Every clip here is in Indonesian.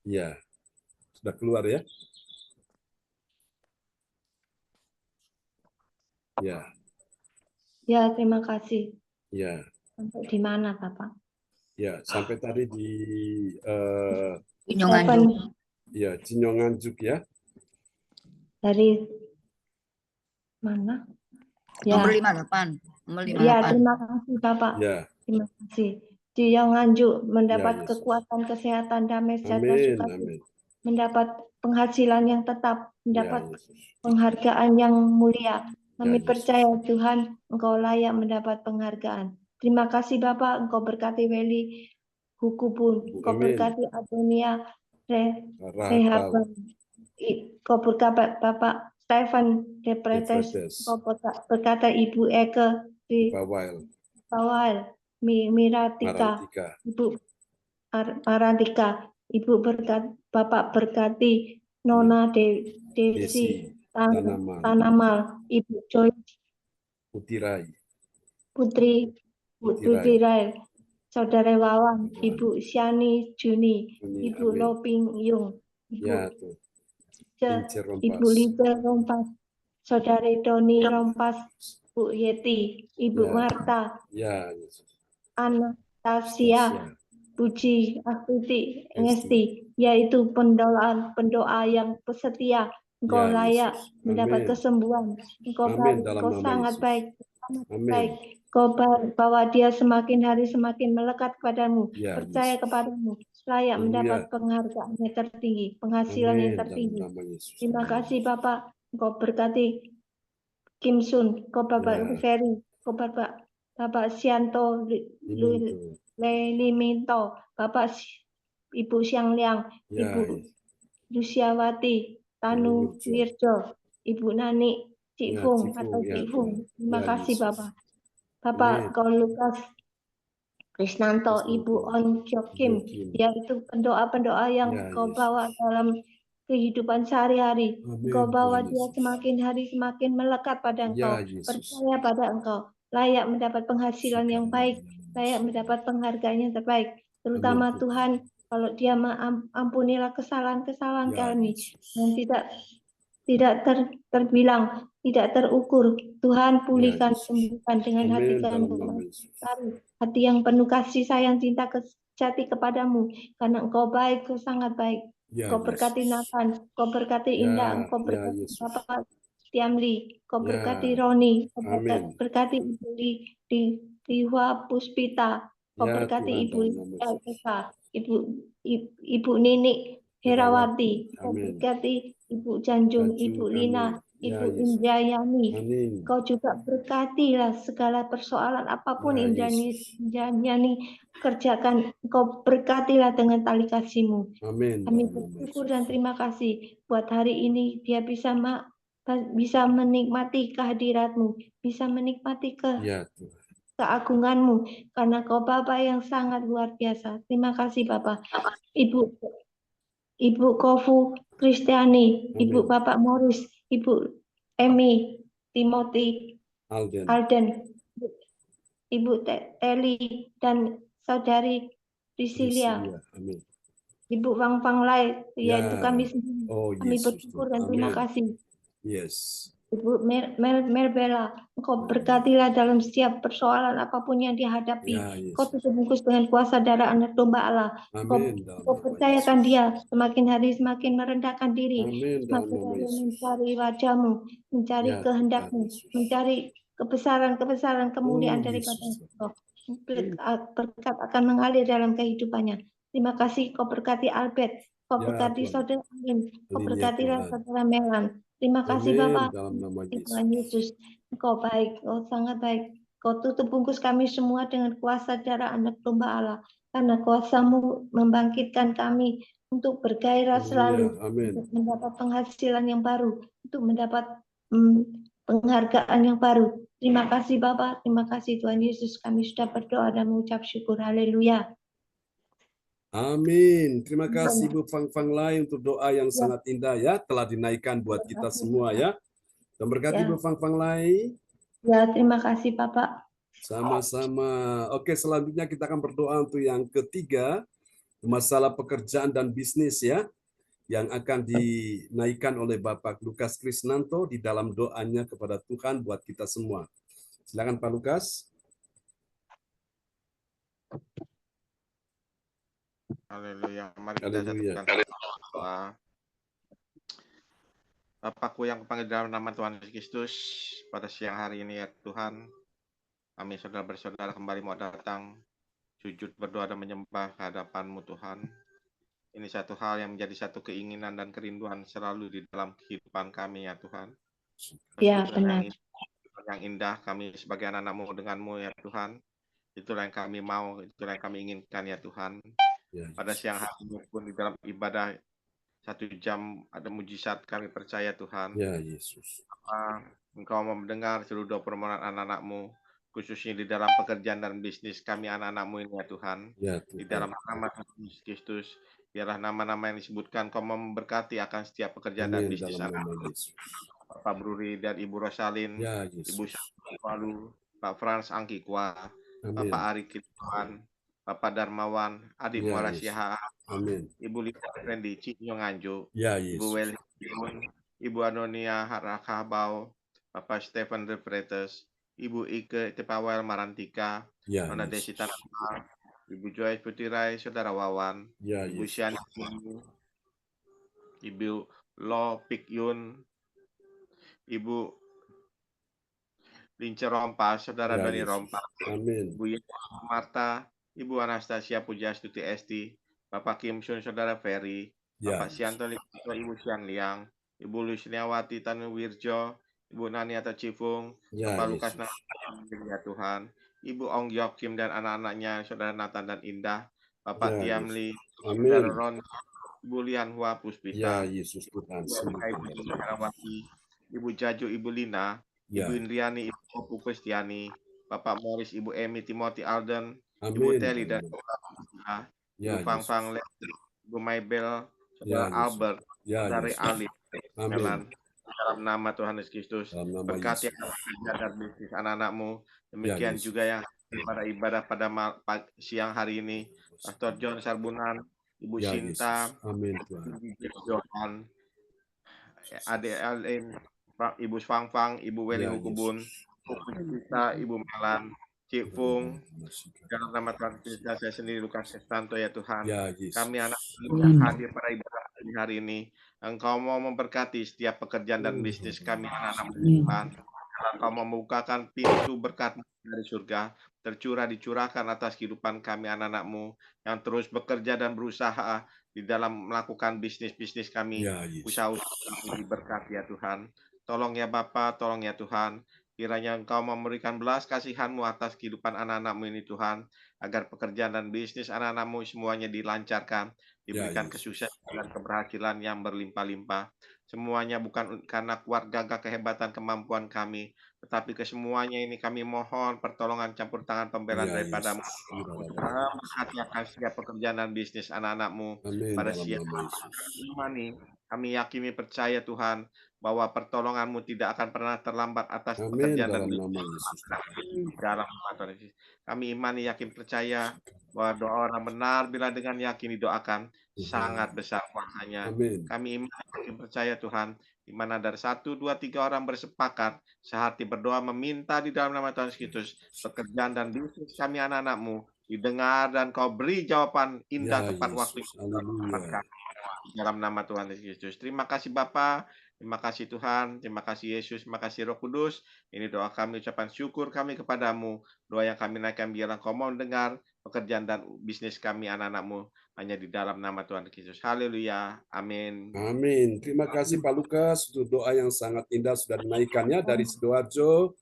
Ya, sudah keluar ya? Ya, Ya, terima kasih. ya, Sampai di mana, Bapak? ya. Sampai tadi di Seven ya Cinyonganjuk ya. dari mana? Ya, Nomor 58. Nomor ya, 58. terima kasih, Bapak. Ya, Terima kasih. Dia nganjuk ya mendapat Yesus. kekuatan, kesehatan, damai sejahtera, Amin, sukacita, amin. mendapat penghasilan yang tetap, Ya mendapat Yesus. penghargaan yang mulia. Kami Ya, Yesus. percaya Tuhan, Engkau layak mendapat penghargaan. Terima kasih Bapak, Engkau berkati Weli Hukubun, Engkau Amin. berkati Adonia Rahabau. Rehaban, Engkau berkati Bapak Stephen Depretes, Depretes. Engkau berkata Ibu Eke di Bawal. Bawal, Miratika, Marantika. Ibu Marantika, Ibu Bapak berkati Nona Desi Desi. Tanaman. Tanamal, Ibu Joy Putirai. Putri Rai, Saudara Wawan, Ibu Syani Juni, Juni, Ibu amin. Loping Yung, Ya tuh. Incer Ibu Rompas. Liza Rompas, Saudari Doni Rompas, Bu Yeti, Ibu Ya. Marta, Ya Yesus. Anastasia, Puji Astuti Ngesti, yaitu pendoa yang setia. Engkau Ya, layak Yesus. mendapat Amin. kesembuhan. Engkau Amin baik, dalam engkau nama sangat Yesus. baik, sangat Amin. baik. Engkau bahwa dia semakin hari semakin melekat kepadamu, Ya, percaya Yesus. kepadamu, layak Haleluya. mendapat penghargaan yang tertinggi, penghasilan yang Amin dalam tertinggi. nama Yesus. Terima kasih Bapak, Engkau berkati Kim Sun, Engkau Bapak Ya. Ferry, Engkau Bapak Sianto Diminto. Liminto, Bapak Ibu Siang Liang, Ya, Ibu Luciawati, Tanu Wirjo. Wirjo, Ibu Nani, Cik Ya, Fung Cifung, atau ya Cik Fung. Tuhan. Terima Ya, kasih Yesus. Bapak. Bapak Amin. Kau Lukas Krisnanto, Ibu Krisnanto. On Jokim, Jokim. yaitu pendoa-pendoa yang Ya, kau Yesus. bawa dalam kehidupan sehari-hari. Amin, Engkau bawa Tuhan dia Yesus. semakin hari semakin melekat pada Ya, Engkau, Yesus. percaya pada Engkau, layak mendapat penghasilan yang baik, layak mendapat penghargaan yang terbaik. Terutama Amin, Tuhan, kalau dia ampunilah kesalahan-kesalahan Ya, kami Yesus. yang tidak terbilang, tidak terukur. Tuhan pulihkan, Yesus. sembuhkan dengan hati Amin dalam nama kami. Yesus. Hati yang penuh kasih sayang, cinta sejati kepadamu, karena Engkau baik, Engkau sangat baik. Ya, Engkau berkati Yesus. Nathan, Engkau berkati Indah, Ya, Engkau ya, berkati Yesus. Bapak Tiamli, Engkau berkati Ya, Roni, Engkau amin. berkati Ibu Liwa Puspita, Engkau Ya, berkati Tuhan Ibu dalam nama Yesus. Elsa, Ibu Nini Herawati, Engkau Amin. berkati Ibu Janjung, Tanjung, Ibu Lina, amin. Ya, Ibu Yesus. Indrayani. Amin. Kau juga berkatilah segala persoalan apapun Ya, Indrayani Yesus. kerjakan. Kau berkatilah dengan tali kasih-Mu. Amin Kami dalam nama bersyukur Yesus. dan terima kasih buat hari ini dia bisa menikmati kehadirat-Mu, bisa menikmati Ya, Tuhan. keagungan-Mu, karena Kau Bapa yang sangat luar biasa. Terima kasih Bapak. Ibu Kofu Kristiani, Ibu Amin. Bapak Morris, Ibu Emi, Timothy, Alden. Alden, Ibu Teli, dan Saudari Priscilia, Priscilia. Amin. Ibu Fang Fang Lai, Ya. yaitu kami sendiri. Oh, Kami Yesus bersyukur Tuhan. dan terima Amin. kasih. Yes. Ibu Merbella, Engkau berkatilah dalam setiap persoalan apapun yang dihadapi. Ya, Kau Yesus. tutup bungkus dengan kuasa darah anak domba Allah. Amin dalam Kau nama percayakan Yesus. dia semakin hari semakin merendahkan diri, Amin dalam semakin nama hari Yesus. mencari wajah-Mu, mencari Ya, Tuhan kehendak-Mu, Yesus. mencari kebesaran kemuliaan Oh, daripada Yesus. Engkau. Berkat akan mengalir dalam kehidupannya. Terima kasih Kau berkati Albert, Kau Ya, berkati Tuhan. Saudara Amin, Kau Amin ya berkatilah Tuhan. Saudara Melan. Terima kasih Amin Bapak. dalam nama Tuhan Yesus. Yesus, Engkau baik, Engkau sangat baik. Kau tutup bungkus kami semua dengan kuasa darah anak domba Allah. Karena kuasa-Mu membangkitkan kami untuk bergairah selalu, Haleluya. Amin. untuk mendapat penghasilan yang baru, untuk mendapat penghargaan yang baru. Terima kasih Bapak, terima kasih Tuhan Yesus. Kami sudah berdoa dan mengucap syukur. Haleluya. Amin. Terima kasih Bu Fang Fang Lai untuk doa yang sangat indah ya, telah dinaikkan buat kita semua ya. Dan berkati Bu Fang Fang Lai. Ya, terima kasih Bapak. Sama-sama. Oke, selanjutnya kita akan berdoa untuk yang ketiga. masalah pekerjaan dan bisnis ya, yang akan dinaikkan oleh Bapak Lukas Krisnanto di dalam doanya kepada Tuhan buat kita semua. Silakan Pak Lukas. Haleluya. Mari kita Haleluya. satukan doa. Bapakku yang kupanggil dalam nama Tuhan Yesus Kristus, pada siang hari ini ya Tuhan, kami saudara bersaudara kembali mau datang, sujud berdoa dan menyembah hadapan-Mu Tuhan. Ini satu hal yang menjadi satu keinginan dan kerinduan selalu di dalam kehidupan kami ya Tuhan. Ya, benar. Yang indah kami sebagai anak-anak-Mu dengan-Mu ya Tuhan. Itulah yang kami mau, itulah yang kami inginkan ya Tuhan. Ya, Pada siang hari ini pun di dalam ibadah 1 jam ada mujizat kami percaya Tuhan. Ya Yesus. Engkau mau mendengar seluruh permohonan anak-anak-Mu, khususnya di dalam pekerjaan dan bisnis kami anak-anak-Mu ini ya Tuhan. Ya Tuhan. Di dalam nama Tuhan Yesus Kristus, biarlah nama-nama yang disebutkan Kau memberkati akan setiap pekerjaan dan Amin bisnis dalam anak. nama Yesus. Bapak Bruri dan Ibu Rosalin, Ya Ibu Yesus. Walu, Pak Frans Angkikwa, Amin. Bapak Ari Kituan, Bapak Darmawan, Adi Ya Muara Yesus. Siha, Amin. Ibu Lita Fendi, Cinyo Nganjuk, Ya Ibu Yesus. Weli Timun, Ibu Anonia Harakabau, Bapak Stephen De Pretes, Ibu Ike Tepawel Marantika, Ya Nona Yesus. Desi Tanah, Ibu Joyce Putirai, Saudara Wawan, Ya Ibu Yesus. Siani, Ibu Lo Pik Yun, Ibu Lince Rompas, Saudara Ya Doni Yesus. Rompas, Amin. Ibu Yeni Marta, Ibu Anastasia Pujastuti Esti, Bapak Kim Sun, Saudara Ferry, Ya Bapak Yesus. Sianto Lito, Ibu Sian Liang, Ibu Lusniawati Tanu Wirjo, Ibu Nani atau Cifung, Ya Bapak Lukas Yesus. ya Tuhan, Ibu Ong Yok Kim dan anak-anaknya, Saudara Nathan dan Indah, Bapak Ya Tiamli, Yesus. Saudara Amin. Ron, Ibu Lian Hua Ya Puspita, Yesus Tuhan. Ibu Sembuhkan. Herawati, Ibu Jaju, Ibu Lina, Ibu Ya. Indriani, Ibu Opu Kristiani, Bapak Morris, Ibu Emi, Timothy Alden, Ibu Amin. Teli dan Ya Ibu Fang Yesus. Fang, Ibu Maybel, Ya Saudara Yesus. Albert, Ya Saudari Yesus. Ali, Melan, Amin. dalam nama Tuhan Yesus Kristus, Dalam nama berkati Yesus. dan bisnis anak-anak-Mu. Demikian Yesus. juga yang pada ibadah pada siang hari ini, Pastor John Sarbunan, Ibu Ya Sinta, Yesus. Amin Tuhan. Ibu Johan, Adik Alin, Ibu Fang Fang, Ibu Weli Ya Hukubun, Yesus. kita, Ibu Melan, Cik Fung, dalam nama Tuhan Yesus saya sendiri Lukas Kristanto ya Tuhan. Ya Yesus. Kami anak yang hadir pada ibadah hari ini, Engkau mau memberkati setiap pekerjaan dan bisnis kami anak-anak Tuhan. Engkau membukakan pintu berkat dari surga, dicurahkan atas kehidupan kami anak-anak-Mu yang terus bekerja dan berusaha di dalam melakukan bisnis-bisnis kami, Ya Yesus. usaha-usaha kami diberkati ya Tuhan. Tolong ya Bapa, tolong ya Tuhan. Kiranya Engkau memberikan belas kasihan-Mu atas kehidupan anak-anak-Mu ini Tuhan, agar pekerjaan dan bisnis anak-anak-Mu semuanya dilancarkan, diberikan Ya, kesuksesan dan keberhasilan yang berlimpah-limpah. Semuanya bukan karena kuat gagah kehebatan kemampuan kami, tetapi kesemuanya ini kami mohon pertolongan campur tangan pembelaan Ya, daripada-Mu. Berhati akan setiap pekerjaan dan bisnis anak-anak-Mu Amin pada dalam siang nama Yesus. imani. Kami yakini percaya Tuhan bahwa pertolongan-Mu tidak akan pernah terlambat atas Amin pekerjaan dan dalam bisnis nama Yesus. dalam nama Tuhan Yesus. Kami imani yakin percaya bahwa doa orang benar bila dengan yakin didoakan sangat besar kuasanya. Amin. Kami imani yakin percaya Tuhan, di mana dari 1, 2, 3 orang bersepakat sehati berdoa meminta di dalam nama Tuhan Yesus Kristus, pekerjaan dan bisnis kami anak-anak-Mu didengar dan Kau beri jawaban indah Ya, tepat Yesus. waktu Haleluya. dalam nama Tuhan Yesus Kristus. Terima kasih Bapa, terima kasih Tuhan, terima kasih Yesus, terima kasih Roh Kudus. Ini doa kami, ucapan syukur kami kepadamu. Doa yang kami naikkan biarlah Kau mau dengar pekerjaan dan bisnis kami anak-anak-Mu hanya di dalam nama Tuhan Yesus. Haleluya. Amin. Amin. Terima kasih Pak Lukas untuk doa yang sangat indah sudah dinaikkannya dari Sidoarjo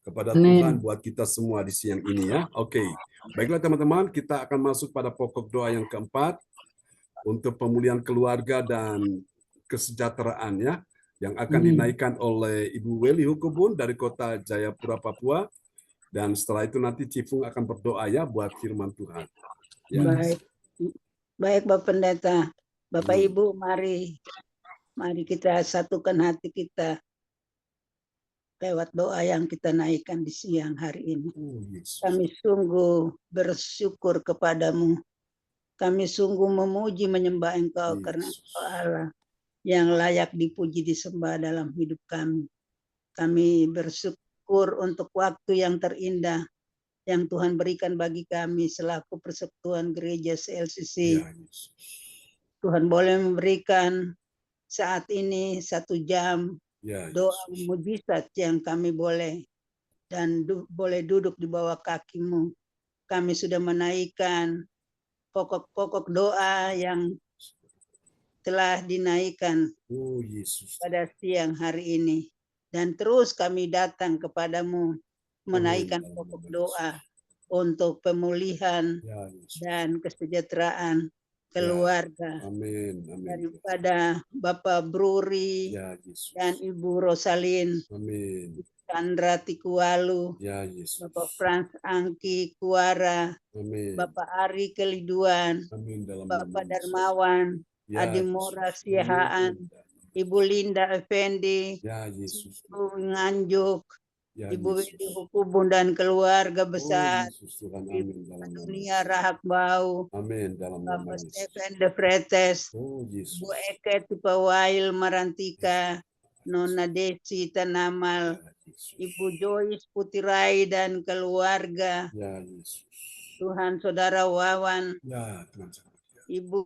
kepada Tuhan buat kita semua di siang ini ya. Oke. Baiklah teman-teman, kita akan masuk pada pokok doa yang keempat untuk pemulihan keluarga dan kesejahteraan ya, yang akan dinaikkan oleh Ibu Weli Hukubun dari kota Jayapura, Papua. Dan setelah itu nanti Cifung akan berdoa ya buat firman Tuhan. Ya. Baik Bapak Pendeta, Bapak Ibu, mari kita satukan hati kita lewat doa yang kita naikkan di siang hari ini. Kami sungguh bersyukur kepadamu Kami sungguh memuji menyembah Engkau karena Engkau Allah yang layak dipuji disembah dalam hidup kami. Kami bersyukur untuk waktu yang terindah yang Tuhan berikan bagi kami selaku persekutuan gereja CLCC. Ya, Yesus. Tuhan boleh memberikan saat ini 1 jam Ya, doa Yesus. mujizat yang kami boleh dan boleh duduk di bawah kaki-Mu. Kami sudah menaikkan pokok-pokok doa yang telah dinaikkan Oh, Yesus. pada siang hari ini. Dan terus kami datang kepadamu menaikkan Amin. pokok doa untuk pemulihan Ya, Yesus. dan kesejahteraan keluarga Amin. Amin. daripada Bapak Bruri Ya, Yesus. dan Ibu Rosalin, Amin. Chandra Tikualu, Ya, Yesus. Bapak Frans Angki Kuara, Amin. Bapak Ari Keliduan, Amin dalam Bapak nama Yesus. Darmawan, Ya, Adi Yesus. Mora Siahaan, Amin. Ibu Linda Effendi, Ya, Yesus. Ibu Nganjuk, Ya, Ibu Yesus. Widi Hukubun dan keluarga Oh, besar, Yesus Tuhan. Ibu Amin dalam nama Dunia Yesus. Rahak Bau, Amin dalam nama Bapak Yesus. Stephen De Fretes, Oh, Yesus. Bu Eke Tipawail Marantika, Nona Desi Tanamal, Ya, Yesus. Ibu Joyce Putirai dan keluarga, Ya, Yesus. Tuhan Saudara Wawan, Ya, Tuhan sangat. Ibu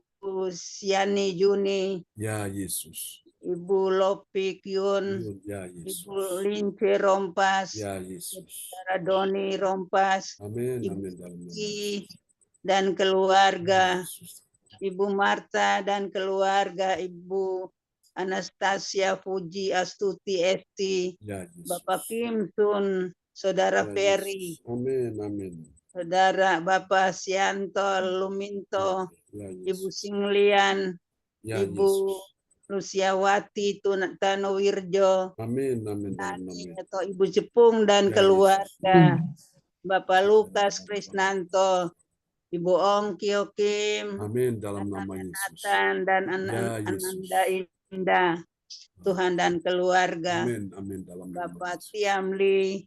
Siani Juni, Ya, Yesus. Ibu Lopi Kyun, Ya, Yesus. Ibu Lince Rompas, Ya, Yesus. Saudara Doni Rompas, Amin. Ibu Amin dalam nama Ki Yesus. dan keluarga, Yesus. Ibu Marta dan keluarga, Ibu Anastasia Fuji Astuti Esti, Ya, Yesus. Bapak Kim Sun, Saudara Ya, Ferry, Yesus. Amin. Amin. Saudara Bapak Sianto Luminto, Ya, Ibu Yesus. Singlian, Ya, Ibu Yesus. Lusiawati Tanowirjo, Amin. Amin dalam nama Nani Yesus. atau Ibu Jepung dan Ya, keluarga, Bapak Lukas Krisnanto, Ibu Ong Kyokim, Amin dalam nama Yesus. Nathan dan Ya, Yesus. Ananda Indah, Tuhan dan keluarga, Amin. Amin dalam nama Bapak Yesus. Tiamli,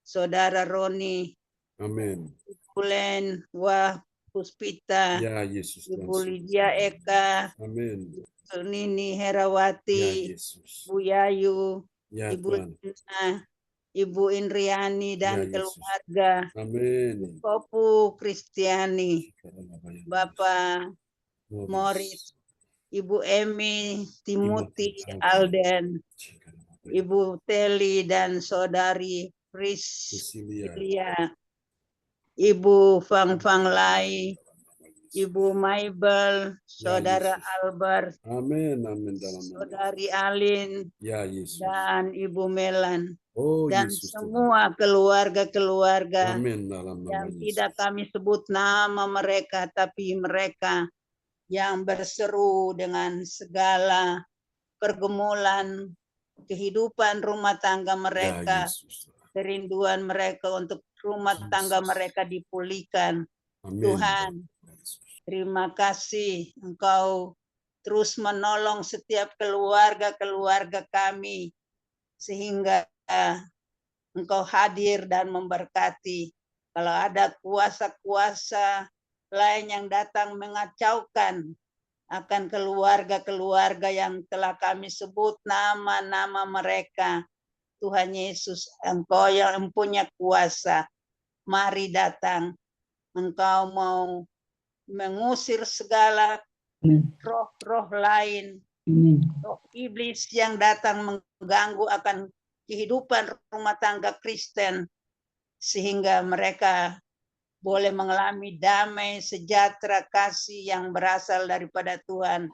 Saudara Roni, Amin. Pulen Wah Puspita, Ya, Yesus. Ibu Tuhan. Lydia Eka, Amin. Nini Ya, Herawati, Yesus. Bu Yayu, Ya, Ibu Tuhan. Lina, Ibu Indriani Ya, dan Yesus. keluarga, Amin. Popu Kristiani, Bapak Morris, Ibu Emi, Timothy Alden, Ibu Teli dan Saudari Priscilia, Ibu Fang Fang Lai, Ibu Maibel, Saudara Yesus. Albert, Amin. Amin dalam nama Saudari Alin, Ya, Yesus. dan Ibu Melan, Oh, dan Yesus. Tuhan. semua keluarga-keluarga Amin dalam nama yang Yesus. tidak kami sebut nama mereka, tapi mereka yang berseru dengan segala pergumulan kehidupan rumah tangga Ya, mereka, Yesus. kerinduan mereka untuk rumah tangga mereka dipulihkan. Amin. Tuhan, terima kasih Engkau terus menolong setiap keluarga-keluarga kami sehingga Engkau hadir dan memberkati. Kalau ada kuasa-kuasa lain yang datang mengacaukan akan keluarga-keluarga yang telah kami sebut nama-nama mereka, Tuhan Yesus, Engkau yang mempunyai kuasa, mari datang. Engkau mau mengusir segala roh-roh lain, roh iblis yang datang mengganggu akan kehidupan rumah tangga Kristen, sehingga mereka boleh mengalami damai, sejahtera, kasih yang berasal daripada Tuhan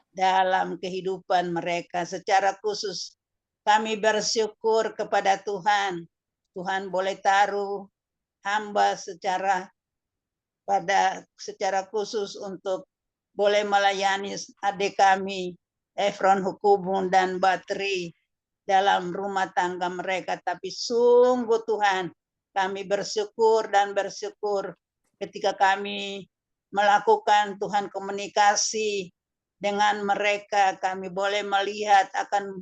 dalam kehidupan mereka. Secara khusus kami bersyukur kepada Tuhan. Tuhan boleh taruh hamba secara khusus untuk boleh melayani adik kami Efron Hukubun dan Batri dalam rumah tangga mereka. Tapi sungguh Tuhan, kami bersyukur dan bersyukur ketika kami melakukan Tuhan komunikasi dengan mereka, kami boleh melihat akan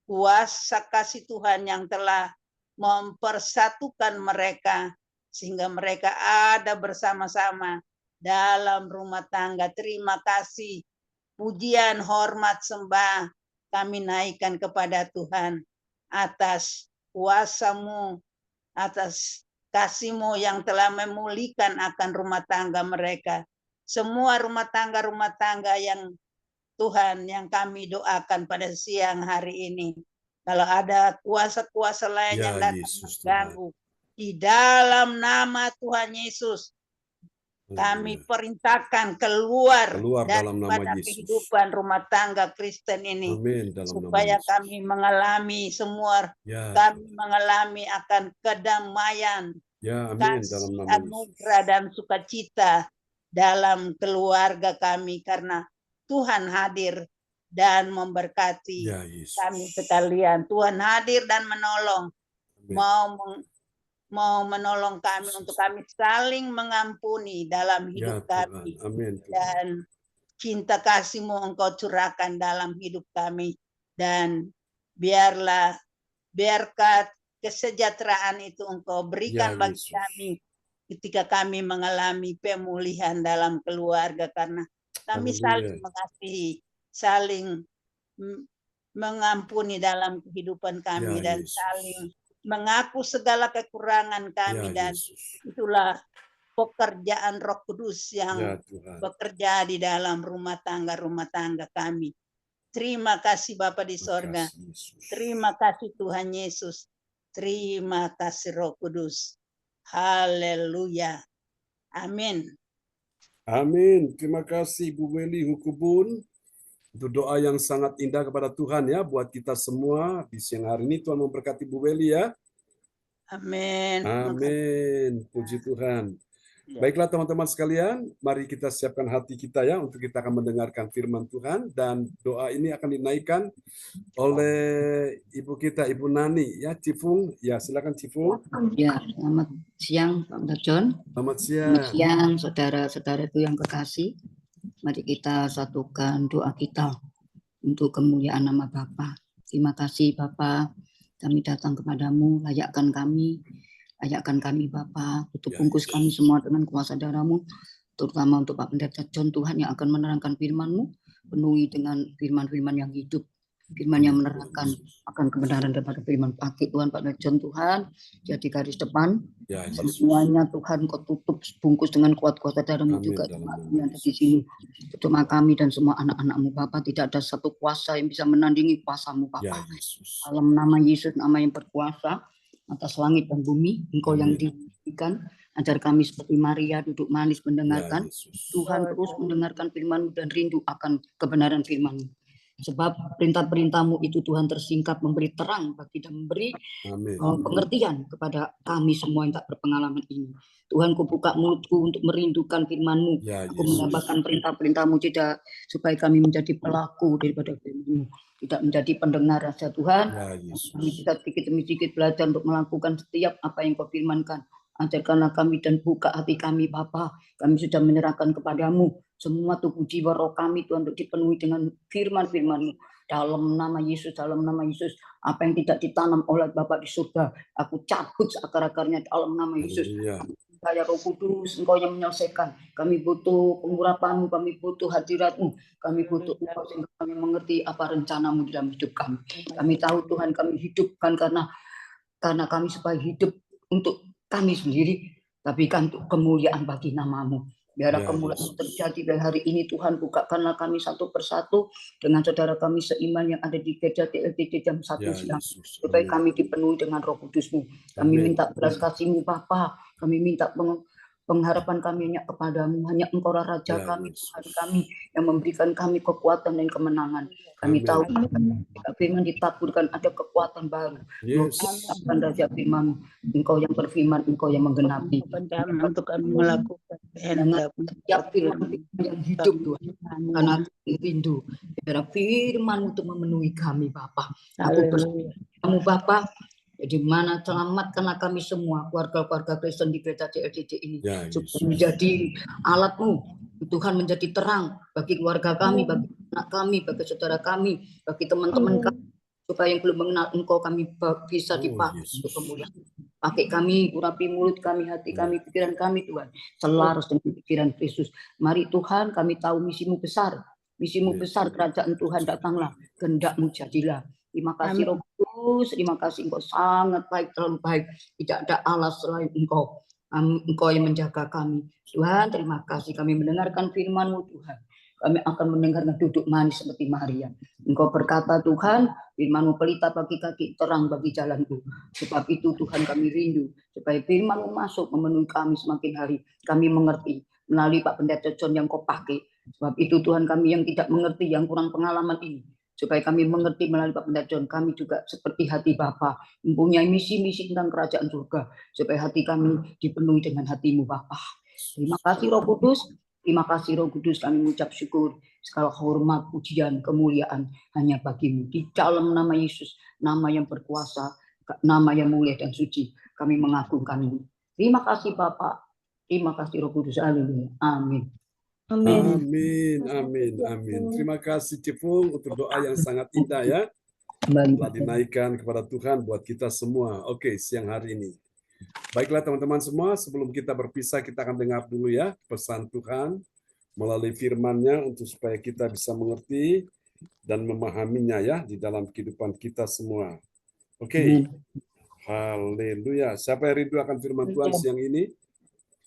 kuasa kasih Tuhan yang telah mempersatukan mereka sehingga mereka ada bersama-sama dalam rumah tangga. Terima kasih. Pujian, hormat, sembah kami naikkan kepada Tuhan atas kuasa-Mu, atas kasih-Mu yang telah memulihkan akan rumah tangga mereka. Semua rumah tangga yang Tuhan yang kami doakan pada siang hari ini. Kalau ada kuasa-kuasa lain Ya, yang datang Yesus Tuhan. mengganggu, di dalam nama Tuhan Yesus, kami perintahkan keluar dalam nama daripada Yesus. kehidupan rumah tangga Kristen ini. Amin dalam nama Supaya Yesus. kami mengalami semua, Ya, kami mengalami akan kedamaian, ya, amin dalam kasih, nama Yesus. anugerah dan sukacita dalam keluarga kami, karena Tuhan hadir dan memberkati Ya, Yesus. kami sekalian. Tuhan hadir dan menolong, Amin. mau menolong kami untuk kami saling mengampuni dalam Ya, hidup Tuhan. kami. Amin Tuhan. Dan cinta kasih-Mu Engkau curahkan dalam hidup kami. Dan biarlah berkat kesejahteraan itu Engkau berikan Ya, bagi Yesus. kami ketika kami mengalami pemulihan dalam keluarga, karena kami saling Haleluya. mengasihi, saling mengampuni dalam kehidupan kami, Ya, dan Yesus. saling mengaku segala kekurangan kami. Ya, Dan Yesus. itulah pekerjaan Roh Kudus yang Ya, Tuhan. bekerja di dalam rumah tangga kami. Terima kasih Bapa di sorga. Terima kasih, Yesus. Terima kasih Tuhan Yesus. Terima kasih Roh Kudus. Haleluya. Amin. Amin. Terima kasih Bu Weli Hukubun untuk doa yang sangat indah kepada Tuhan ya buat kita semua di siang hari ini. Tuhan memberkati Bu Weli ya. Amin. Amin. Puji Tuhan. Ya. Baiklah teman-teman sekalian, mari kita siapkan hati kita ya untuk kita akan mendengarkan firman Tuhan, dan doa ini akan dinaikkan oleh Ibu kita, Ibu Nani ya, Cifung. Ya, silakan Cifung. Ya, selamat siang Pak John. Selamat siang. Selamat siang saudara-saudaraku yang kekasih. Mari kita satukan doa kita untuk kemuliaan nama Bapa. Terima kasih Bapa, kami datang kepadamu, layakkan kami Bapa, tutup bungkus kami semua dengan kuasa darah-Mu, terutama untuk Pak Pendeta John Tuhan yang akan menerangkan firman-Mu, penuhi dengan firman-firman yang hidup, firman yang menerangkan akan kebenaran daripada firman. Pakai Tuhan Pak Pendeta John Tuhan, jadi garis depan, Ya, semuanya Tuhan Kau tutup bungkus dengan kuat-kuasa darah-Mu juga, yang ada di sini, cuma kami dan semua anak-anak-Mu Bapa, tidak ada satu kuasa yang bisa menandingi kuasa-Mu Bapa. Ya, Yesus. Dalam nama Yesus, nama yang berkuasa atas langit dan bumi, Engkau yang diberikan, ajar kami seperti Maria duduk manis mendengarkan. Ya, Tuhan terus mendengarkan firman-Mu dan rindu akan kebenaran firman-Mu. Sebab perintah-perintah-Mu itu Tuhan tersingkap memberi terang bagi dan memberi pengertian kepada kami semua yang tak berpengalaman ini. Tuhan, Ku buka mulutku untuk merindukan firman-Mu. Ya, Aku mendapatkan perintah-perintah-Mu tidak supaya kami menjadi pelaku daripada firman-Mu, tidak menjadi pendengar raja Tuhan. Ya, Yesus. Kami kita sedikit demi sedikit belajar untuk melakukan setiap apa yang Kau firmankan. Ajarkanlah kami dan buka hati kami Bapa. Kami sudah menyerahkan kepadamu semua tubuh jiwa roh kami Tuhan, untuk dipenuhi dengan firman-firman-Mu. Dalam nama Yesus, dalam nama Yesus, apa yang tidak ditanam oleh Bapa di surga, aku cabut akar-akarnya dalam nama Yesus. Saya Roh Kudus, Engkau yang menyelesaikan. Kami butuh pengurapan-Mu, kami butuh hadirat-Mu, kami butuh Engkau sehingga kami mengerti apa rencana-Mu dalam hidup kami. Kami tahu Tuhan, kami hidupkan karena kami supaya hidup untuk kami sendiri, tapi kan untuk kemuliaan bagi nama-Mu. Biarlah kemuliaan terjadi dari hari ini Tuhan. Bukakanlah kami satu persatu dengan saudara kami seiman yang ada di gereja TLTT jam 1 siang, supaya kami dipenuhi dengan Roh Kudus-Mu. Kami minta belas kasih-Mu Bapa. Kami minta pengharapan kami hanya kepadamu, hanya Engkau Raja kami, Tuhan kami, yang memberikan kami kekuatan dan kemenangan. Kami tahu ketika firman ditaburkan ada kekuatan baru. Akan Raja firman, Engkau yang berfirman, Engkau yang menggenapi. Untuk kami melakukan setiap firman yang hidup Tuhan, karena rindu biar firman untuk memenuhi kami Bapa. Aku bersyukur kamu Bapa. Jadi mana selamatkanlah kami semua keluarga-keluarga Kristen di gereja CLDD ini, supaya menjadi alat-Mu Tuhan, menjadi terang bagi keluarga kami, bagi anak kami, bagi saudara kami, bagi teman-teman kami, supaya yang belum mengenal Engkau kami bisa dipakai untuk kemuliaan. Pakai kami, urapi mulut kami, hati kami, pikiran kami Tuhan, selaras dengan pikiran Kristus. Mari Tuhan, kami tahu misimu besar. Misimu besar, kerajaan Tuhan datanglah, kehendak-mu jadilah. Terima kasih Roh Kudus, terima kasih Engkau sangat baik, terlalu baik. Tidak ada Allah selain Engkau. Engkau yang menjaga kami. Tuhan, terima kasih kami mendengarkan firman-Mu Tuhan. Kami akan mendengarkan duduk manis seperti Maria. Engkau berkata Tuhan, firman-Mu pelita bagi kaki, terang bagi jalanku. Sebab itu Tuhan kami rindu, supaya firman-Mu masuk memenuhi kami semakin hari. Kami mengerti melalui Pak Pendeta John yang Kau pakai. Sebab itu Tuhan kami yang tidak mengerti, yang kurang pengalaman ini. Supaya kami mengerti melalui Pak Pendeta John, kami juga seperti hati Bapa, mempunyai misi-misi tentang kerajaan surga, supaya hati kami dipenuhi dengan hati-Mu Bapa. Terima kasih Roh Kudus, terima kasih Roh Kudus, kami mengucap syukur, segala hormat, pujian, kemuliaan hanya bagi-Mu. Di dalam nama Yesus, nama yang berkuasa, nama yang mulia dan suci, kami mengagungkan-Mu. Terima kasih Bapa, terima kasih Roh Kudus, haleluya, amin. Amin. Amin, amin, amin. Terima kasih Cipung untuk doa yang sangat indah ya. Telah dinaikkan kepada Tuhan buat kita semua. Oke, siang hari ini. Baiklah teman-teman semua, sebelum kita berpisah, kita akan dengar dulu ya pesan Tuhan melalui firman-Nya untuk supaya kita bisa mengerti dan memahaminya ya di dalam kehidupan kita semua. Oke. Haleluya. Siapa yang rindu akan firman Tuhan siang ini?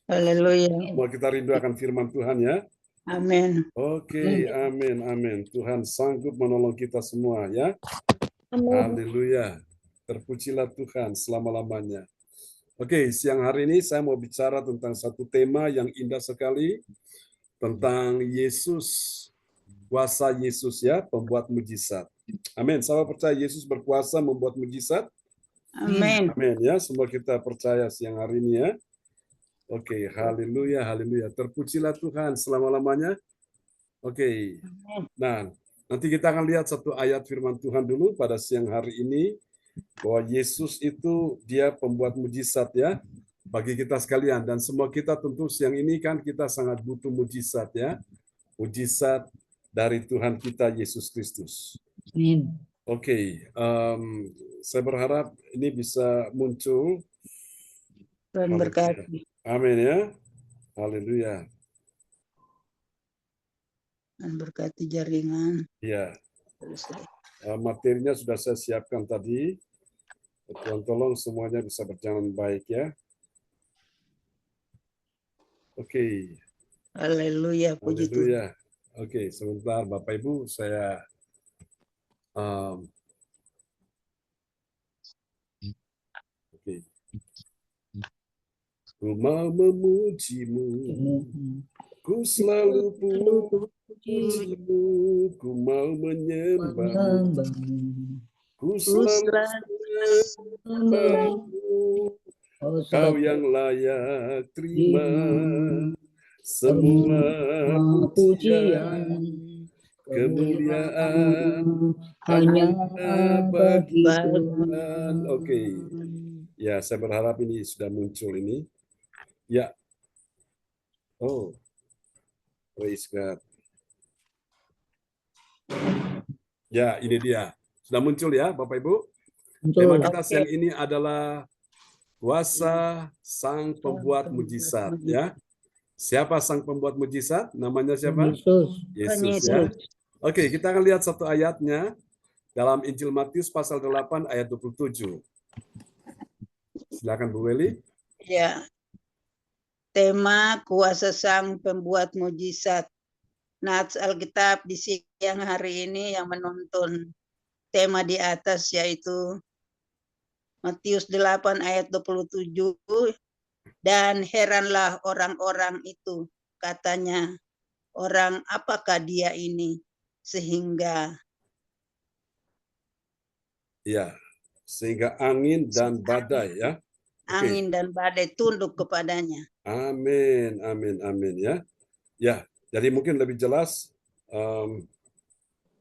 Haleluya. Mau kita rindu akan firman Tuhan ya? Amin. Oke, amin, amin. Tuhan sanggup menolong kita semua ya. Haleluya. Terpujilah Tuhan selama-lamanya. Oke, siang hari ini saya mau bicara tentang satu tema yang indah sekali. Tentang Yesus, kuasa Yesus ya, pembuat mujizat. Amin. Saya percaya Yesus berkuasa membuat mujizat. Amin. Amin ya, semua kita percaya siang hari ini ya. Oke, haleluya, haleluya. Terpujilah Tuhan selama-lamanya. Oke. Nah, nanti kita akan lihat satu ayat firman Tuhan dulu pada siang hari ini. Bahwa Yesus itu dia pembuat mujizat ya. Bagi kita sekalian. Dan semua kita tentu siang ini kan kita sangat butuh mujizat ya. Mujizat dari Tuhan kita Yesus Kristus. Oke. Saya berharap ini bisa muncul. Tuhan berkati. Amin ya. Haleluya. Dan berkati jaringan. Ya. Materinya sudah saya siapkan tadi. Tuhan tolong semuanya bisa berjalan baik ya. Oke. Haleluya, puji Tuhan. Haleluya. Oke, sebentar Bapak Ibu saya oke. Ku mau memuji-Mu, ku selalu puji-Mu, ku mau menyembah-Mu, ku selalu menyembah-Mu, Kau yang layak terima semua pujian, kemuliaan hanya bagi Tuhan. Oke. Ya, saya berharap ini sudah muncul ini. Ya. Oh. Praise God. Ya, ini dia. Sudah muncul ya, Bapak Ibu. Tema kita siang ini adalah kuasa Sang Pembuat Mujizat ya. Siapa Sang Pembuat Mujizat? Namanya siapa? Yesus ya. Oke, kita akan lihat satu ayatnya dalam Injil Matius pasal 8 ayat 27. Silakan Bu Weli. Ya. Tema kuasa Sang Pembuat Mujizat. Nats Alkitab di siang hari ini yang menuntun tema di atas yaitu Matius 8 ayat 27. Dan heranlah orang-orang itu, katanya, orang apakah dia ini sehingga angin dan badai ya. Angin dan badai tunduk kepadanya. Amin, amin, amin ya. Ya, jadi mungkin lebih jelas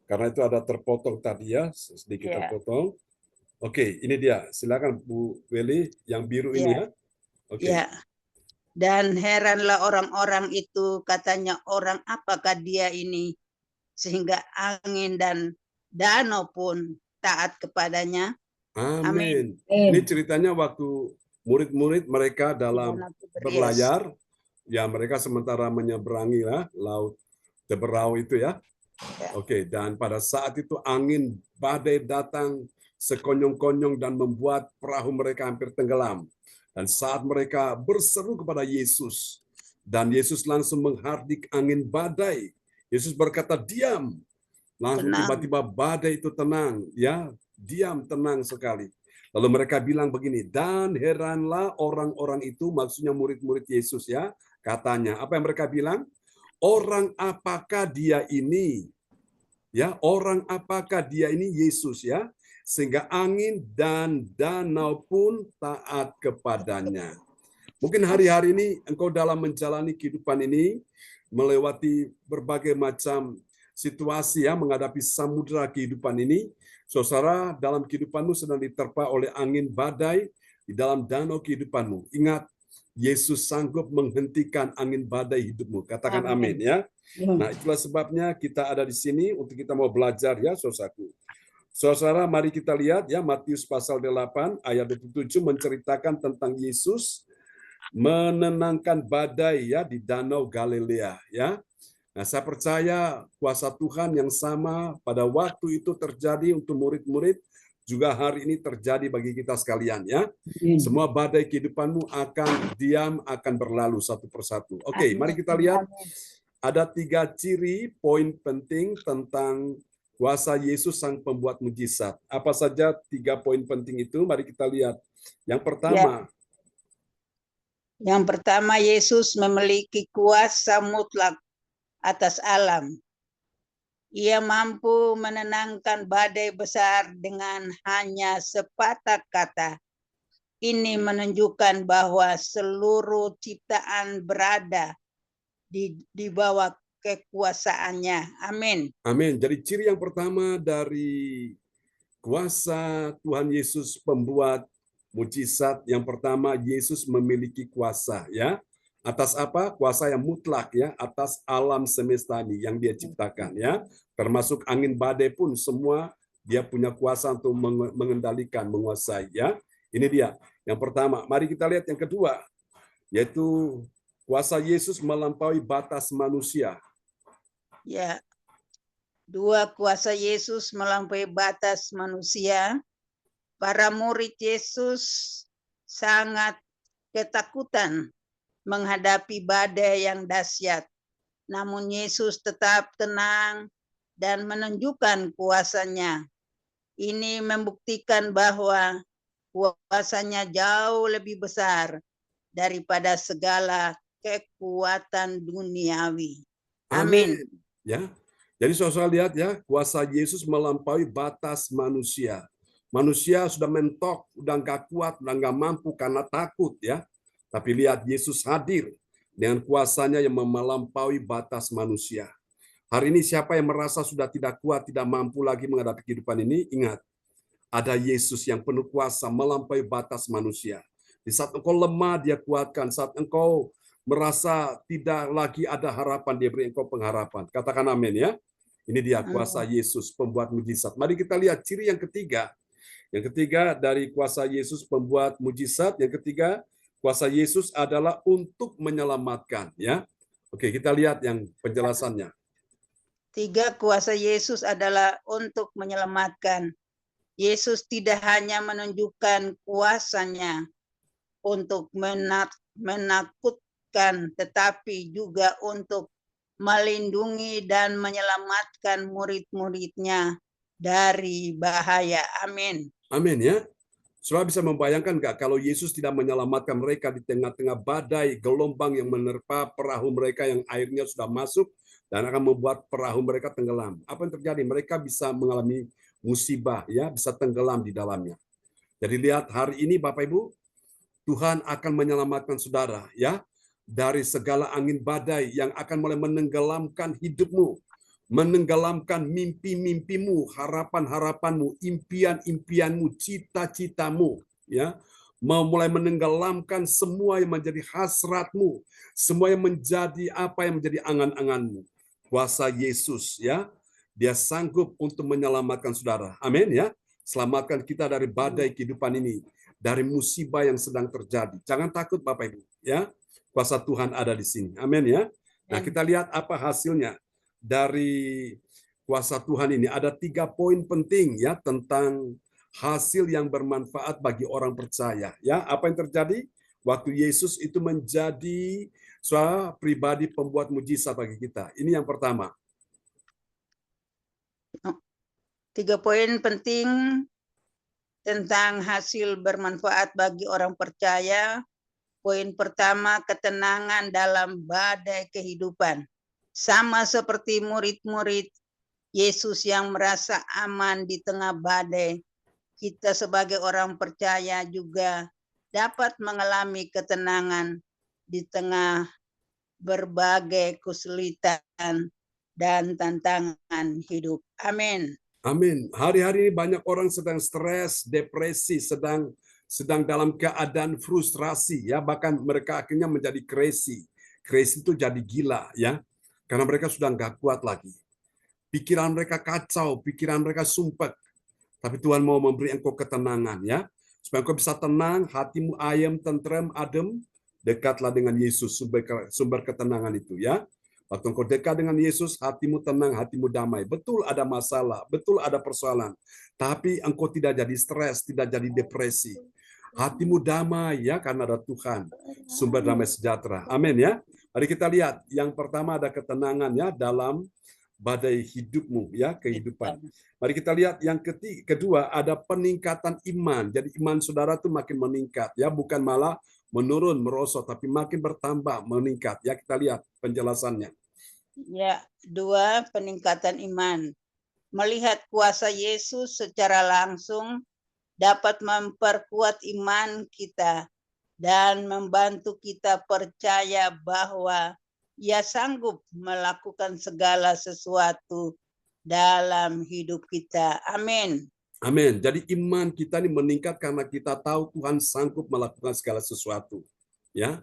karena itu ada terpotong tadi ya, sedikit terpotong. Oke, ini dia. Silakan Bu Weli yang biru ini ya. Oke. Ya. Dan heranlah orang-orang itu, katanya, orang apakah dia ini sehingga angin dan danau pun taat kepadanya. Amin. Ini ceritanya waktu murid-murid mereka dalam berlayar Ya, mereka sementara menyeberangi ya, laut Teberau itu ya. Oke, dan pada saat itu angin badai datang sekonyong-konyong dan membuat perahu mereka hampir tenggelam. Dan saat mereka berseru kepada Yesus, dan Yesus langsung menghardik angin badai. Yesus berkata, diam. Langsung Tenang. tiba-tiba badai itu tenang, ya, diam, tenang sekali. Lalu mereka bilang begini, dan heranlah orang-orang itu, maksudnya murid-murid Yesus ya, katanya. Apa yang mereka bilang? Orang apakah dia ini? Ya, orang apakah dia ini? Yesus ya, sehingga angin dan danau pun taat kepadanya. Mungkin hari-hari ini engkau dalam menjalani kehidupan ini melewati berbagai macam situasi ya, menghadapi samudera kehidupan ini. Saudara, dalam kehidupanmu sedang diterpa oleh angin badai di dalam danau kehidupanmu. Ingat, Yesus sanggup menghentikan angin badai hidupmu. Katakan amin ya. Nah, itulah sebabnya kita ada di sini untuk kita mau belajar ya, saudaraku. Saudara, mari kita lihat ya, Matius pasal 8 ayat 27 menceritakan tentang Yesus menenangkan badai ya di Danau Galilea ya. Nah, saya percaya kuasa Tuhan yang sama pada waktu itu terjadi untuk murid-murid juga hari ini terjadi bagi kita sekalian ya. Semua badai kehidupanmu akan diam, akan berlalu satu persatu. Oke, mari kita lihat ada 3 ciri poin penting tentang kuasa Yesus sang pembuat mujizat. Apa saja 3 poin penting itu? Mari kita lihat. Yang pertama, Yang pertama, Yesus memiliki kuasa mutlak atas alam. Ia mampu menenangkan badai besar dengan hanya sepatah kata. Ini menunjukkan bahwa seluruh ciptaan berada di bawah kekuasaannya. Amin. amin. Jadi ciri yang pertama dari kuasa Tuhan Yesus pembuat mujizat, yang pertama Yesus memiliki kuasa ya. Atas apa? Kuasa yang mutlak ya, atas alam semesta ini yang dia ciptakan ya. Termasuk angin badai pun semua dia punya kuasa untuk mengendalikan, menguasai ya. Ini dia. Yang pertama, mari kita lihat yang kedua, yaitu kuasa Yesus melampaui batas manusia. Ya. 2, kuasa Yesus melampaui batas manusia. Para murid Yesus sangat ketakutan menghadapi badai yang dahsyat. Namun Yesus tetap tenang dan menunjukkan kuasanya. Ini membuktikan bahwa kuasanya jauh lebih besar daripada segala kekuatan duniawi. Amin. Ya. Jadi saudara lihat ya, kuasa Yesus melampaui batas manusia. Manusia sudah mentok, udah nggak kuat, udah nggak mampu karena takut ya. Tapi lihat Yesus hadir dengan kuasanya yang melampaui batas manusia. Hari ini siapa yang merasa sudah tidak kuat, tidak mampu lagi menghadapi kehidupan ini, ingat, ada Yesus yang penuh kuasa melampaui batas manusia. Di saat engkau lemah, dia kuatkan. Saat engkau merasa tidak lagi ada harapan, dia beri engkau pengharapan. Katakan amin ya. Ini dia kuasa Yesus pembuat mujizat. Mari kita lihat ciri yang ketiga. Yang ketiga dari kuasa Yesus pembuat mujizat, yang ketiga kuasa Yesus adalah untuk menyelamatkan ya. Oke, kita lihat yang penjelasannya. 3, kuasa Yesus adalah untuk menyelamatkan. Yesus tidak hanya menunjukkan kuasanya untuk menakutkan, tetapi juga untuk melindungi dan menyelamatkan murid-muridnya dari bahaya. Amin. Amin ya. Saudara bisa membayangkan nggak kalau Yesus tidak menyelamatkan mereka di tengah-tengah badai, gelombang yang menerpa perahu mereka yang airnya sudah masuk dan akan membuat perahu mereka tenggelam. Apa yang terjadi? Mereka bisa mengalami musibah ya, bisa tenggelam di dalamnya. Jadi lihat hari ini Bapak Ibu, Tuhan akan menyelamatkan saudara ya dari segala angin badai yang akan mulai menenggelamkan hidupmu, menenggelamkan mimpi-mimpimu, harapan-harapanmu, impian-impianmu, cita-citamu, ya, mau mulai menenggelamkan semua yang menjadi hasratmu, semua yang menjadi apa yang menjadi angan-anganmu. Kuasa Yesus, ya, dia sanggup untuk menyelamatkan saudara. Amin ya. Selamatkan kita dari badai kehidupan ini, dari musibah yang sedang terjadi. Jangan takut Bapak Ibu, ya. kuasa Tuhan ada di sini. Amin ya. Nah, kita lihat apa hasilnya dari kuasa Tuhan ini. Ada 3 poin penting ya tentang hasil yang bermanfaat bagi orang percaya. Ya, apa yang terjadi waktu Yesus itu menjadi pribadi pembuat mujizat bagi kita. Ini yang pertama. 3 poin penting tentang hasil bermanfaat bagi orang percaya. Poin pertama, ketenangan dalam badai kehidupan. Sama seperti murid-murid Yesus yang merasa aman di tengah badai, kita sebagai orang percaya juga dapat mengalami ketenangan di tengah berbagai kesulitan dan tantangan hidup. Amin. Amin. Hari-hari ini banyak orang sedang stres, depresi, sedang dalam keadaan frustrasi ya, bahkan mereka akhirnya menjadi crazy. Crazy itu jadi gila ya, karena mereka sudah nggak kuat lagi. Pikiran mereka kacau, pikiran mereka sumpek. Tapi Tuhan mau memberi engkau ketenangan ya, supaya engkau bisa tenang, hatimu ayam, tentrem, adem. Dekatlah dengan Yesus, sumber ketenangan itu ya. Waktu engkau dekat dengan Yesus, hatimu tenang, hatimu damai. Betul ada masalah, betul ada persoalan. Tapi engkau tidak jadi stres, tidak jadi depresi. Hatimu damai ya, karena ada Tuhan, sumber damai sejahtera. Amin ya. Mari kita lihat, yang pertama ada ketenangan ya dalam badai hidupmu ya, kehidupan. Mari kita lihat yang kedua, ada peningkatan iman. Jadi iman saudara tuh makin meningkat ya, bukan malah menurun, merosot, tapi makin bertambah, meningkat. Ya, kita lihat penjelasannya. Ya, 2, peningkatan iman. Melihat kuasa Yesus secara langsung dapat memperkuat iman kita dan membantu kita percaya bahwa Ia sanggup melakukan segala sesuatu dalam hidup kita. Amin. Amin. Jadi iman kita ini meningkat karena kita tahu Tuhan sanggup melakukan segala sesuatu. Ya.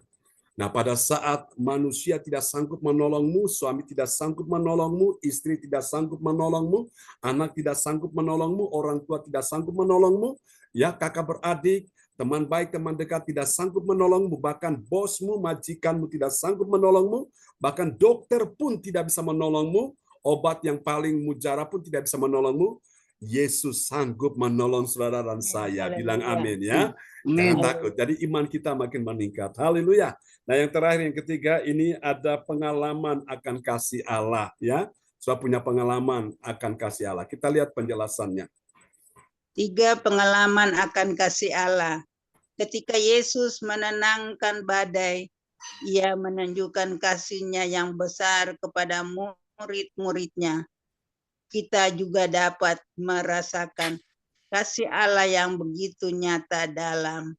Nah, pada saat manusia tidak sanggup menolongmu, suami tidak sanggup menolongmu, istri tidak sanggup menolongmu, anak tidak sanggup menolongmu, orang tua tidak sanggup menolongmu, ya, kakak beradik, teman baik, teman dekat tidak sanggup menolongmu, bahkan bosmu, majikanmu tidak sanggup menolongmu, bahkan dokter pun tidak bisa menolongmu, obat yang paling mujarab pun tidak bisa menolongmu. Yesus sanggup menolong saudara dan saya. Bilang amin ya. Jangan takut. Jadi iman kita makin meningkat. Haleluya. Nah, yang terakhir, yang ketiga, ini ada pengalaman akan kasih Allah ya. Saya punya pengalaman akan kasih Allah. Kita lihat penjelasannya. 3, pengalaman akan kasih Allah. Ketika Yesus menenangkan badai, Ia menunjukkan kasih-Nya yang besar kepada murid-muridnya. Kita juga dapat merasakan kasih Allah yang begitu nyata dalam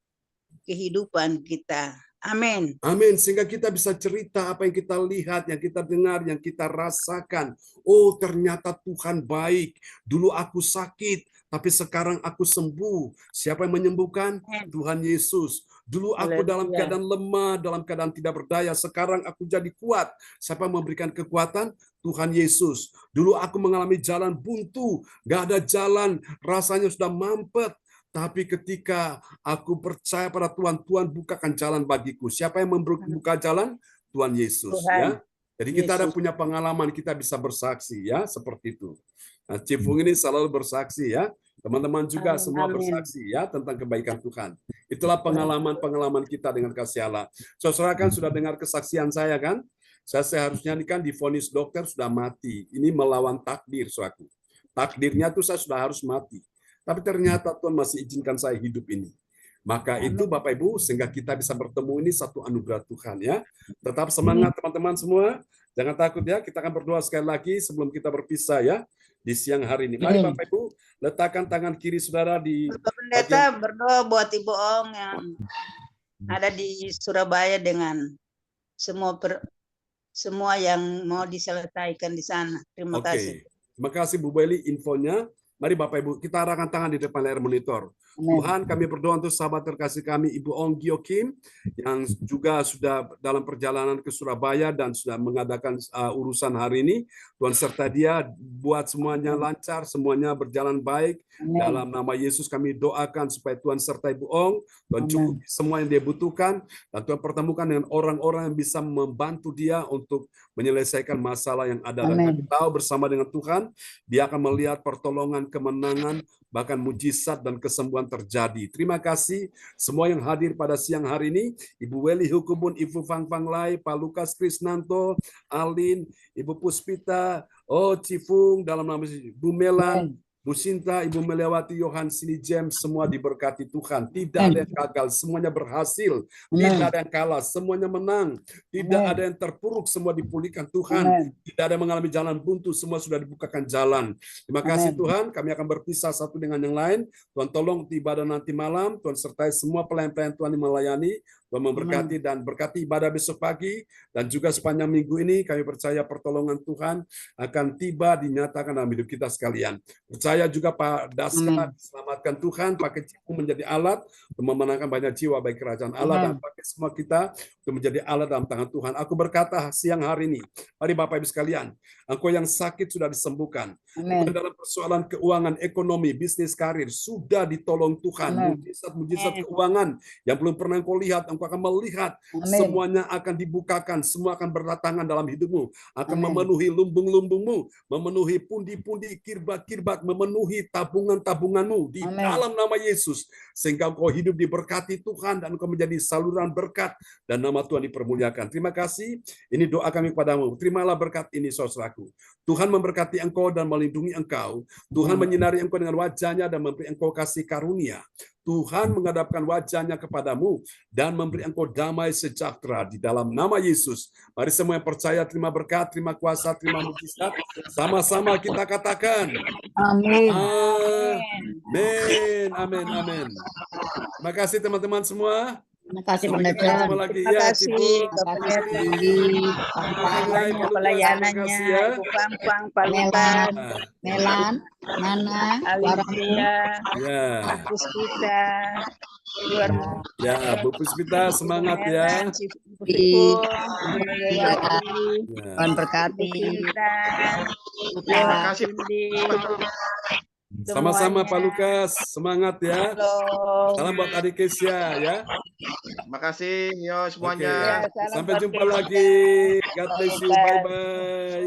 kehidupan kita. Amin. Amin. Sehingga kita bisa cerita apa yang kita lihat, yang kita dengar, yang kita rasakan. Oh, ternyata Tuhan baik. Dulu aku sakit, tapi sekarang aku sembuh. Siapa yang menyembuhkan? Tuhan Yesus. Dulu aku dalam keadaan lemah, dalam keadaan tidak berdaya. Sekarang aku jadi kuat. Siapa yang memberikan kekuatan? Tuhan Yesus. Dulu aku mengalami jalan buntu, gak ada jalan, rasanya sudah mampet. Tapi ketika aku percaya pada Tuhan, Tuhan bukakan jalan bagiku. Siapa yang membuka jalan? Tuhan Yesus. Ya. Jadi kita ada punya pengalaman, kita bisa bersaksi ya, seperti itu. Nah, Cipung ini selalu bersaksi ya. Teman-teman juga semua bersaksi ya tentang kebaikan Tuhan. Itulah pengalaman-pengalaman kita dengan kasih Allah. Saudara kan sudah dengar kesaksian saya kan? Saya seharusnya ini kan divonis dokter sudah mati. Ini melawan takdir, saudaraku. Takdirnya tuh saya sudah harus mati. Tapi ternyata Tuhan masih izinkan saya hidup ini. Maka itu Bapak Ibu, sehingga kita bisa bertemu ini satu anugerah Tuhan ya. Tetap semangat teman-teman semua. Jangan takut ya, kita akan berdoa sekali lagi sebelum kita berpisah ya di siang hari ini. Mari Bapak Ibu, letakkan tangan kiri saudara di Pendeta berdoa buat Ibu Ong yang ada di Surabaya dengan semua yang mau diselesaikan di sana. Terima kasih. Terima kasih Bu Beli infonya. Mari Bapak Ibu, kita arahkan tangan di depan layar monitor. Tuhan, kami berdoa untuk sahabat terkasih kami, Ibu Ong Gio Kim, yang juga sudah dalam perjalanan ke Surabaya dan sudah mengadakan urusan hari ini. Tuhan serta dia, buat semuanya lancar, semuanya berjalan baik. Dalam nama Yesus kami doakan supaya Tuhan serta Ibu Ong, Tuhan cukupi semua yang dia butuhkan, dan Tuhan pertemukan dengan orang-orang yang bisa membantu dia untuk menyelesaikan masalah yang ada. Dan kami tahu bersama dengan Tuhan, dia akan melihat pertolongan, kemenangan, bahkan mujizat dan kesembuhan terjadi. Terima kasih semua yang hadir pada siang hari ini. Ibu Weli Hukubun, Ibu Fang Fang Lai, Pak Lukas Krisnanto, Alin, Ibu Puspita, Cifung, dalam nama Bu Melan, Bu Sinta, Ibu Meliawati, Yohan, Sini James, semua diberkati Tuhan. Tidak ada yang gagal, semuanya berhasil. Tidak ada yang kalah, semuanya menang. Tidak ada yang terpuruk, semua dipulihkan Tuhan. Tidak ada yang mengalami jalan buntu, semua sudah dibukakan jalan. Terima kasih Tuhan, kami akan berpisah satu dengan yang lain. Tuhan tolong ibadah nanti malam, Tuhan sertai semua pelayan-pelayan Tuhan yang melayani. Tuhan memberkati dan berkati ibadah besok pagi, dan juga sepanjang minggu ini kami percaya pertolongan Tuhan akan tiba dinyatakan dalam hidup kita sekalian. Percaya juga Pak Daska diselamatkan Tuhan, pakai Cipung menjadi alat untuk memenangkan banyak jiwa bagi kerajaan Allah, dan pakai semua kita untuk menjadi alat dalam tangan Tuhan. Aku berkata siang hari ini, mari Bapak Ibu sekalian, engkau yang sakit sudah disembuhkan. Engkau dalam persoalan keuangan, ekonomi, bisnis, karir sudah ditolong Tuhan. Mujizat keuangan yang belum pernah engkau lihat, engkau akan melihat. Semuanya akan dibukakan, semua akan berdatangan dalam hidupmu, akan memenuhi lumbung-lumbungmu, memenuhi pundi-pundi, kirbat-kirbat, memenuhi tabungan-tabunganmu di dalam nama Yesus, sehingga engkau hidup diberkati Tuhan dan engkau menjadi saluran berkat dan nama Tuhan dipermuliakan. Terima kasih. Ini doa kami kepadamu. Terimalah berkat ini, saudaraku. Tuhan memberkati engkau dan melindungi engkau. Tuhan menyinari engkau dengan wajahnya dan memberi engkau kasih karunia. Tuhan menghadapkan wajahnya kepadamu dan memberi engkau damai sejahtera di dalam nama Yesus. Mari semua yang percaya terima berkat, terima kuasa, terima mujizat. Sama-sama kita katakan. Amin. Amin. Amin. Amin. Terima kasih teman-teman semua. Terima kasih Sampai kita pendeta. jumpa lagi. Terima Ya, kasih Cipung. Bapak Terima pelayanannya, kasih ya. Ibu Pang, Pak Lukas, Melan, Nana, Alicia, Ya. Puspita, luar Ya, Bu Puspita semangat ya. Cipung, Ya. Tuhan berkati. Terima kasih. Sama-sama Pak Lukas, semangat ya. Halo. Salam buat adik Kesia ya. Terima kasih, yo Oke. semuanya. Salam Sampai buat jumpa Kesia. lagi. God bless you. Bye-bye.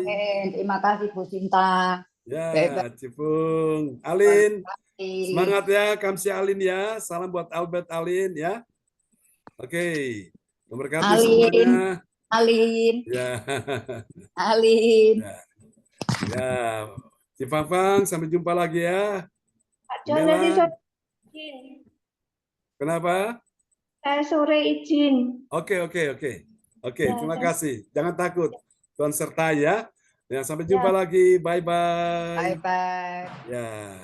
Terima kasih Bu Sinta. Ya, Cipung. Alin, semangat ya. Kamsi Alin ya. Salam buat Albert Alin ya. Oke. Memberkati Alin. semuanya. Alin. Ya. Alin. Ya. Cipafang, sampai jumpa lagi ya. Pak John, nanti Melan. sore izin. Kenapa? Saya sore izin. Oke, Ya, terima ya. kasih. Jangan takut. Tuhan sertai ya. Ya, sampai jumpa lagi. Bye-bye. Bye-bye. Ya.